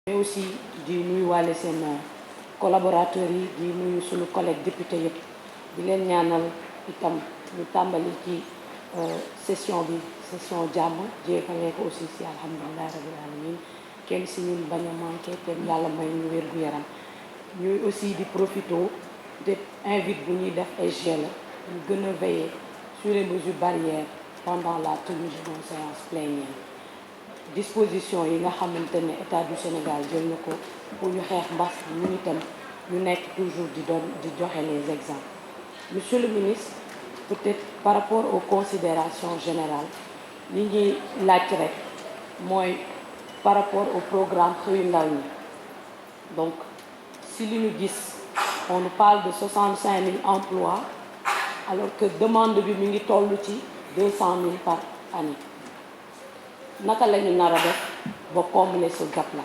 mais aussi di nuyuwaale seen collaborateurs yi di nuyu suñu collègue député yëpp di leen ñaanal itam ñu tàmbali ci session jàmm jeexalee ko aussi si alhamdulilah rabbil alamin kenn si ñun bañ a manqué kenn yàlla may ñu wér gu yaram ñuy aussi di profito de invite bu ñuy def SG la ñu gën a veiller sur les mesures barrières pendant la tenue de nos séances plénières disposition yi nga xamante ne état du Sénégal jël na ko pour ñu xeex mbas ñu itam ñu nekk toujours di joxe les exemples. Monsieur le ministre, peut-être par rapport aux considérations générales li ñuy laaj rek mooy par rapport au programme xëyu ndaw ñi donc si li ñu gis on nous parle de 65 000 emplois alors que demande bi mi ngi toll ci 200 000 par année. Naka la ñu nar a def ba combler ce gap là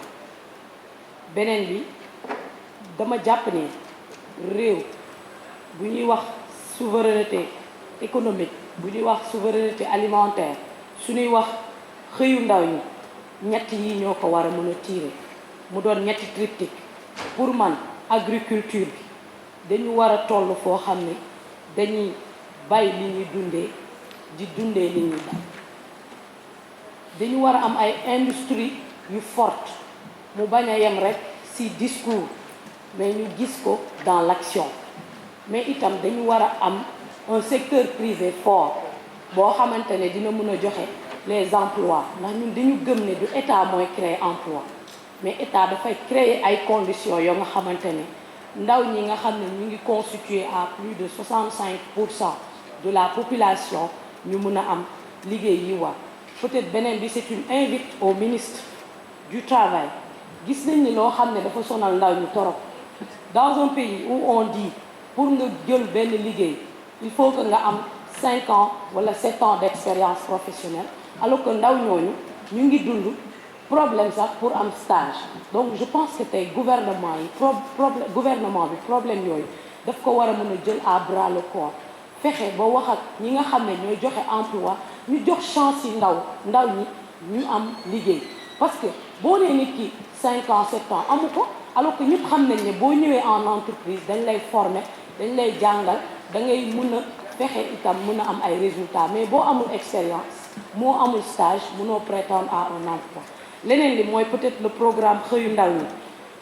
beneen bi dama jàpp ne réew bu ñuy wax souveraineté économique bu ñuy wax souveraineté alimentaire su ñuy wax xëyu ndaw ñi ñett yi ñoo ko war a mën a tirer mu doon ñetti triptyque. Pour man agriculture bi dañu war a toll foo xam ne dañuy bàyyi li ñuy dundee di dundee li ñuy bay dañu war a am ay industrie yu forte mu bañ a yem rek ci discours mais ñu gis ko dans l'action mais itam dañu war a am un secteur privé fort boo xamante ne dina mën a joxe les emplois ndax ñun dañu gëm ne du état mooy créer emploi mais état dafay créer ay conditions yoo nga xamante ne ndaw ñi nga xam ne ñu ngi constitué à plus de 65% de la population ñu mën a am liggéey yi war. Peut-être beneen bi c'est une invite au ministre du travail gis nañ ni loo xam ne dafa sonal ndaw ñu torop dans un pays où on dit pour nga jël benn liggéey il faut que nga am 5 ans wala 7 ans d'expérience professionnelle alors que ndaw ñooñu ñu ngi dund problème sax pour am stage. Donc je pense que tey gouvernement bi problème yooyu daf ko war a mën a jël à bras le corps fexe ba wax ak ñi nga xam ne ñooy joxe emploi ñu jox chance yi ndaw ñi ñu am liggéey parce que boo nee nit ki 5 ans 7 ans amu ko alors que ñëpp xam nañ ne boo ñëwee en entreprise dañ lay former dañ lay jàngal da ngay mën a fexe itam mën a am ay résultats mais boo amul expérience moo amul stage mënoo prétendre à un emploi. Leneen li mooy peut-être le programme xëyu ndaw ñi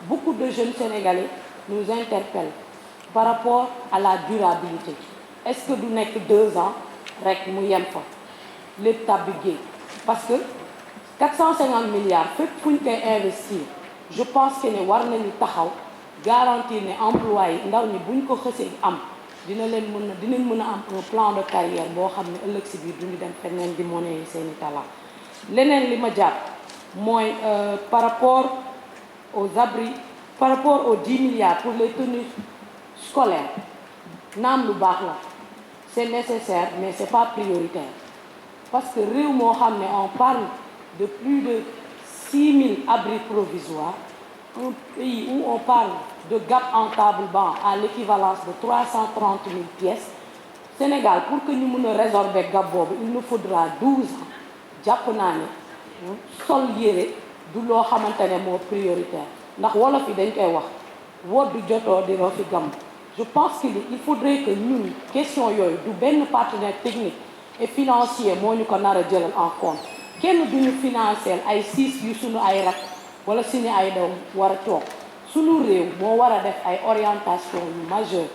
beaucoup de jeunes sénégalais nous interpellent par rapport à la durabilité est-ce que du nekk 2 ans rek mu yem fa lépp tàbbi géej parce que 450 milliards fépp fu ñu koy investir je pense que ne war nañu taxaw garantir ne emploi yi ndaw ñi buñ ko xësee am dinañ mën a am un plan de carrière boo xam ne ëllëg si biir duñu dem feneen di monnaie seeni talent. Leneen li ma jàpp mooy par rapport aux abris par rapport aux 10 milliards pour les tenues scolaires naam lu baax la c'est nécessaire mais c'est pas prioritaire parce que réew moo xam ne on parle de plus de 6 000 abris provisoires un pays où on parle de gap en table-banc à l'équivalence de 330 000 pièces Sénégal pour que ñu mën a résorber gap boobu il nous faudra 12 ans jàpp naa ne sol yére du loo xamante ne moo prioritaire ndax wolof yi dañ koy wax woddu jotoo di roo fi gàmm. Je pense qu'il faudrait que ñun question yooyu du benn partenaire technique et financier moo ñu ko nar a jëlal en compte kenn duñu financer ay siis yu suñu ay rak wala suñu ay doom war a toog suñu réew moo war a def ay orientation yu majeure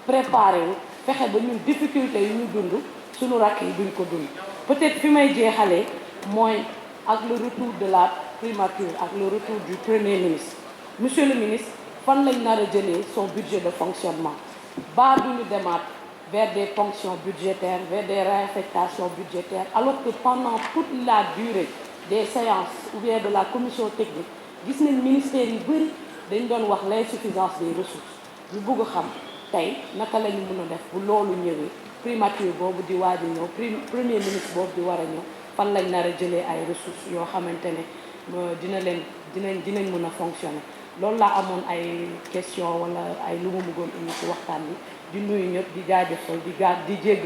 préparé wu fexe ba ñun difficulté yu ñu dund suñu rak yi duñ ko dund. Peut-être fi may jeexalee mooy ak le retour de la primature ak le retour du premier ministre. Monsieur le ministre, fan lañ nar a jëlee son budget de fonctionnement baa duñu demaat vers des fonctions budgétaires vers des réaffectations budgétaires alors que pendant toute la durée des séances ou bien de la commission technique gis nañ ministères yu bëri dañ doon wax l'insuffisance des ressources ñu bëgg a xam tey naka la ñu mën a def bu loolu ñëwee primature boobu di waaj a ñëw premier ministre boobu di war a ñëw fan lañ nar a jëlee ay ressources yoo xamante ne dinañ mën a fonctionner. Loolu laa amoon ay question wala ay lu mu bëggoon indi ci waxtaan bi di nuyu ñëpp di jaajëfal di jégg